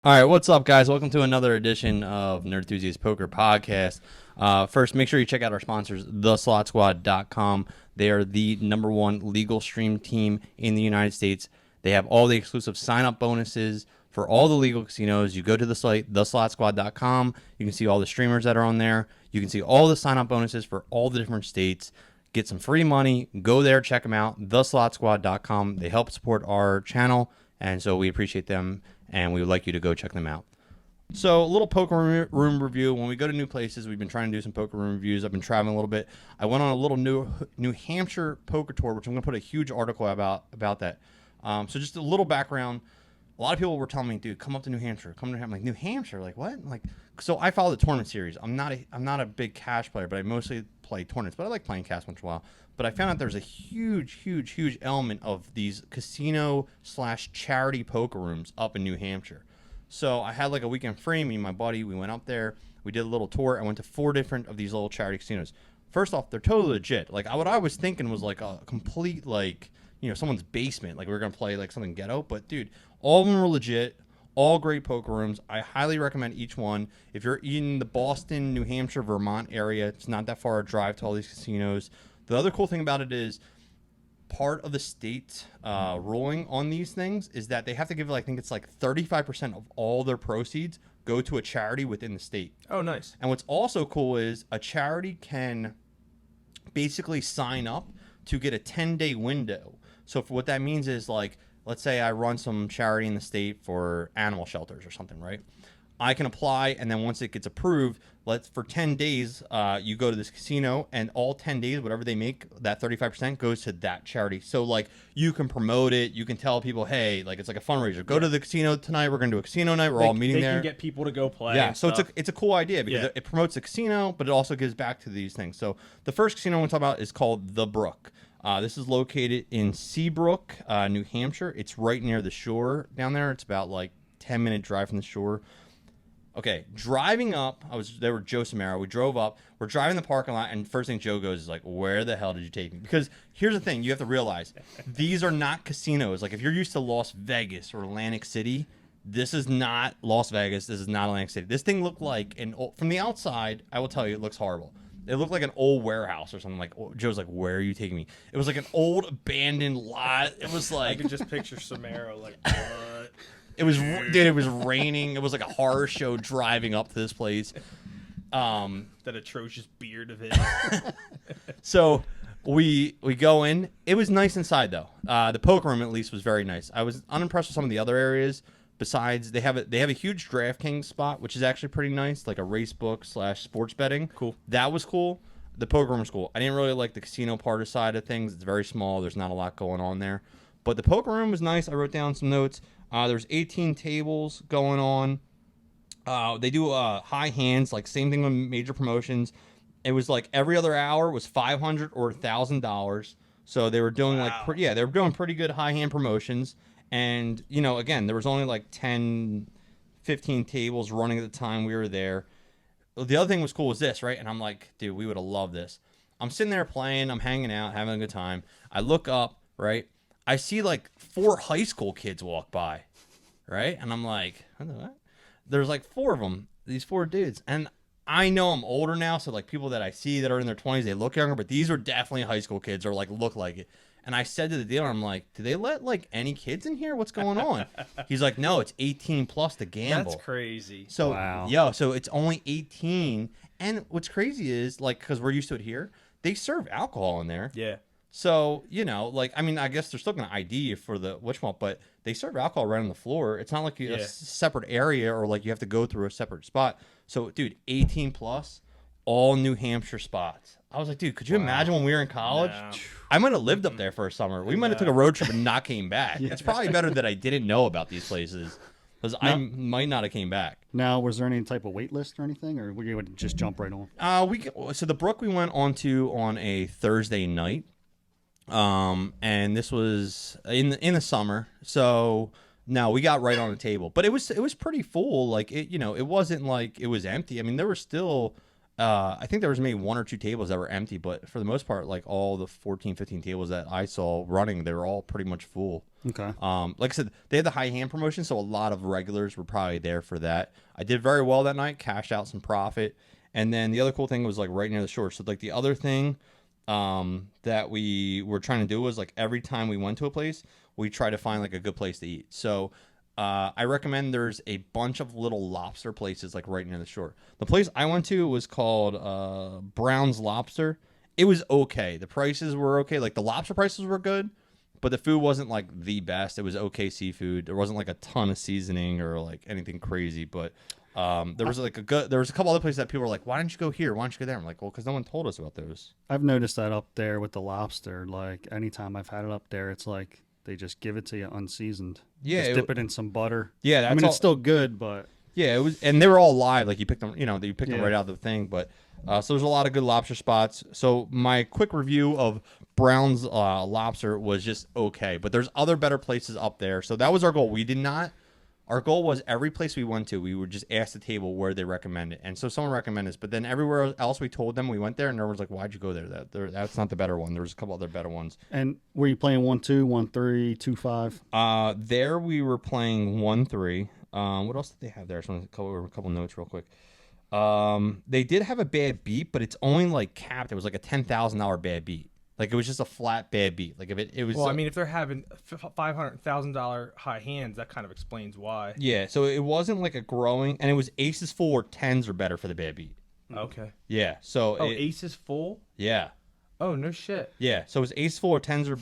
All right, what's up, guys? Welcome to another edition of Nerd Enthusiast Poker Podcast. First, make sure you check out our sponsors, theslotsquad.com. They are the #1 legal stream team in the United States. They have all the exclusive sign-up bonuses for all the legal casinos. You go to the site, theslotsquad.com. You can see all the streamers that are on there. You can see all the sign-up bonuses for all the different states. Get some free money. Go there, check them out, theslotsquad.com. They help support our channel, and so we appreciate them, and we would like you to go check them out. So a little poker room review. When we go to new places, we've been trying to do some poker room reviews. I've been traveling a little bit. I went on a little New Hampshire poker tour, which I'm going to put a huge article about that. So just a little background. A lot of people were telling me, dude, come up to New Hampshire. Come to New Hampshire. I'm like, New Hampshire? Like, what? Like, so I follow the tournament series. I'm not a big cash player, but I mostly play tournaments. But I like playing cash once in a while. But I found out there's a huge element of these casino/charity poker rooms up in New Hampshire. So I had like a weekend free. Me and my buddy, we went up there. We did a little tour. I went to 4 different of these little charity casinos. First off, they're totally legit. Like, what I was thinking was like a complete, like, someone's basement. Like, we were going to play like something ghetto. But, dude, all of them were legit. All great poker rooms. I highly recommend each one. If you're in the Boston, New Hampshire, Vermont area, it's not that far a drive to all these casinos. The other cool thing about it is part of the state ruling on these things is that they have to give, I think it's like 35% of all their proceeds go to a charity within the state. Oh, nice. And what's also cool is a charity can basically sign up to get a 10-day window. So what that means is, like, let's say I run some charity in the state for animal shelters or something, right? I can apply, and then once it gets approved, for 10 days, you go to this casino, and all 10 days, whatever they make, that 35% goes to that charity. So, like, you can promote it. You can tell people, hey, like, it's like a fundraiser. Go to the casino tonight. We're going to do a casino night. We're all meeting there. They can get people to go play. Yeah, so it's a cool idea because it promotes the casino, but it also gives back to these things. So the first casino I want to talk about is called the Brook. This is located in Seabrook, New Hampshire. It's right near the shore down there. It's about like 10-minute drive from the shore. Okay, driving up, there with Joe Samara. We drove up. We're driving the parking lot, and first thing Joe goes is like, "Where the hell did you take me?" Because here's the thing: you have to realize these are not casinos. Like, if you're used to Las Vegas or Atlantic City, this is not Las Vegas. This is not Atlantic City. This thing looked like from the outside. I will tell you, it looks horrible. It looked like an old warehouse or something. Like, Joe's like, "Where are you taking me?" It was like an old abandoned lot. It was like, I could just picture Samara like, what? It was, dude, it was raining. It was like a horror show driving up to this place. That atrocious beard of his. So we go in. It was nice inside, though. The poker room, at least, was very nice. I was unimpressed with some of the other areas. Besides, they have a huge DraftKings spot, which is actually pretty nice, like a race book / sports betting. Cool. That was cool. The poker room was cool. I didn't really like the casino part side of things. It's very small. There's not a lot going on there. But the poker room was nice. I wrote down some notes. There's 18 tables going on. They do high hands, like same thing with major promotions. It was like every other hour was $500 or $1,000. So they were doing they were doing pretty good high hand promotions. And, again, there was only like 10, 15 tables running at the time we were there. The other thing was cool was this, right? And I'm like, dude, we would have loved this. I'm sitting there playing. I'm hanging out, having a good time. I look up, right? I see like 4 high school kids walk by, right? And I'm like, what? There's like 4 of them, these 4 dudes. And I know I'm older now, so like people that I see that are in their 20s, they look younger, but these are definitely high school kids or like look like it. And I said to the dealer, I'm like, do they let like any kids in here? What's going on? He's like, no, it's 18 plus to gamble. That's crazy. So, so it's only 18. And what's crazy is, like, because we're used to it here, they serve alcohol in there. Yeah. So, like, I mean, I guess they're still going to ID you for the whatchamacallit, but they serve alcohol right on the floor. It's not like a separate area or like you have to go through a separate spot. So, dude, 18 plus, all New Hampshire spots. I was like, dude, could you imagine when we were in college? No. I might have lived up there for a summer. We might have took a road trip and not came back. It's probably better that I didn't know about these places because I might not have came back. Now, was there any type of wait list or anything, or we would just jump right on? So the Brook we went on a Thursday night. And this was in the summer, so no, we got right on the table, but it was pretty full. Like it wasn't like it was empty. I mean, there were still I think there was maybe 1 or 2 tables that were empty, but for the most part, like all the 14, 15 tables that I saw running, they were all pretty much full. Okay. Like I said, they had the high hand promotion, so a lot of regulars were probably there for that. I did very well that night, cashed out some profit, and then the other cool thing was like right near the shore. So like the other thing that we were trying to do was like every time we went to a place, we try to find like a good place to eat. So I recommend there's a bunch of little lobster places like right near the shore. The place I went to was called Brown's Lobster. It was okay. The prices were okay. Like the lobster prices were good, but the food wasn't like the best. It was okay seafood. There wasn't like a ton of seasoning or like anything crazy, but there was like there was a couple other places that people were like, why didn't you go here? Why don't you go there? I'm like, well, because no one told us about those. I've noticed that up there with the lobster. Like anytime I've had it up there, it's like they just give it to you unseasoned. Yeah, just dip it in some butter. Yeah, that's I mean, all, it's still good, but yeah, it was, and they were all live. Like you picked them, you picked them Yeah. right out of the thing. But so there's a lot of good lobster spots. So my quick review of Brown's Lobster was just okay, but there's other better places up there. So that was our goal. We did not. Our goal was every place we went to, we would just ask the table where they recommend it. And so someone recommended this, but then everywhere else we told them we went there, and everyone's like, "Why'd you go there? That's not the better one. There was a couple other better ones." And were you playing 1-2, 1-3, 2-5? There we were playing 1-3. What else did they have there? I just want to cover a couple notes real quick. They did have a bad beat, but it's only like capped. It was like a $10,000 bad beat. Like it was just a flat bad beat. Like if it was. Well, I mean, if they're having $500,000 high hands, that kind of explains why. Yeah, so it wasn't like a growing, and it was aces full or tens are better for the bad beat. Okay. Yeah, so Oh, ace is full? yeah, Oh, no shit. yeah. So it was ace full or tens are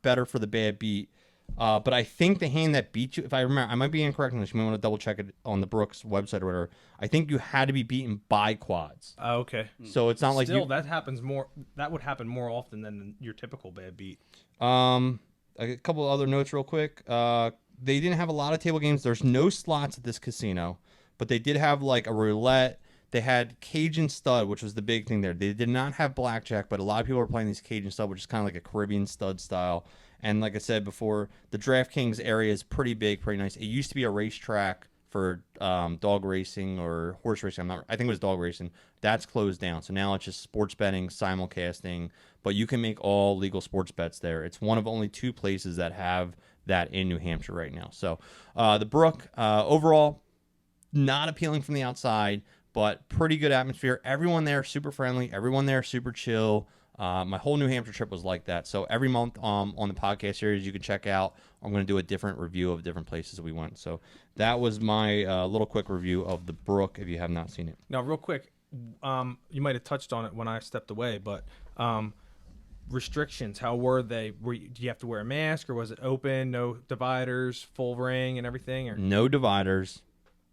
better for the bad beat. But I think the hand that beat you, if I remember, I might be incorrect on this. You might want to double check it on the Brooks website or whatever. I think you had to be beaten by quads. Oh, okay. So it's not like Still, you. that happens more. That would happen more often than your typical bad beat. A couple other notes real quick. They didn't have a lot of table games. There's no slots at this casino, but they did have like a roulette. They had Cajun stud, which was the big thing there. They did not have blackjack, but a lot of people were playing these Cajun stud, which is kind of like a Caribbean stud style. And like I said before, the DraftKings area is pretty big, pretty nice. It used to be a racetrack for dog racing or horse racing. I think it was dog racing. That's closed down. So now it's just sports betting, simulcasting. But you can make all legal sports bets there. It's one of only 2 places that have that in New Hampshire right now. So the Brook, overall, not appealing from the outside, but pretty good atmosphere. Everyone there super friendly. Everyone there super chill. My whole New Hampshire trip was like that. So every month on the podcast series you can check out, I'm going to do a different review of different places we went. So that was my little quick review of the Brook if you have not seen it. Now, real quick, you might have touched on it when I stepped away, but restrictions, how were they? Do you have to wear a mask, or was it open, no dividers, full ring and everything? Or No dividers.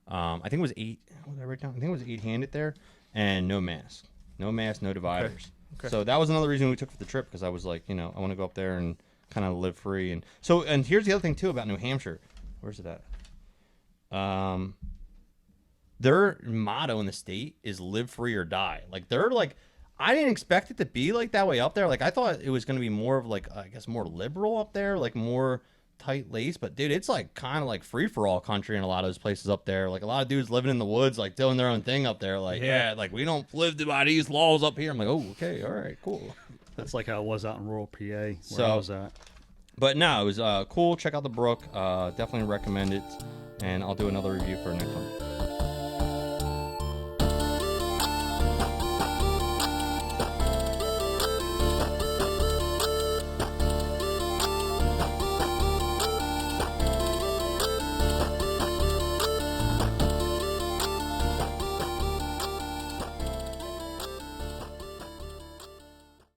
I think it was 8. What did I write down? I think it was 8-handed there, and no mask. No mask, no dividers. Okay. So that was another reason we took for the trip, because I was like, I want to go up there and kind of live free. And here's the other thing too about New Hampshire. Where's it at? Their motto in the state is live free or die. Like they're like, I didn't expect it to be like that way up there. Like I thought it was going to be more of like, I guess more liberal up there, like more tight lace. But dude, it's like kind of like free for all country in a lot of those places up there. Like a lot of dudes living in the woods, like doing their own thing up there. Like yeah, like we don't live by these laws up here. I'm like, oh, okay, all right, cool. That's like how it was out in rural PA where So- I was at. But no, it was cool. Check out the Brook. Definitely recommend it. And I'll do another review for next one.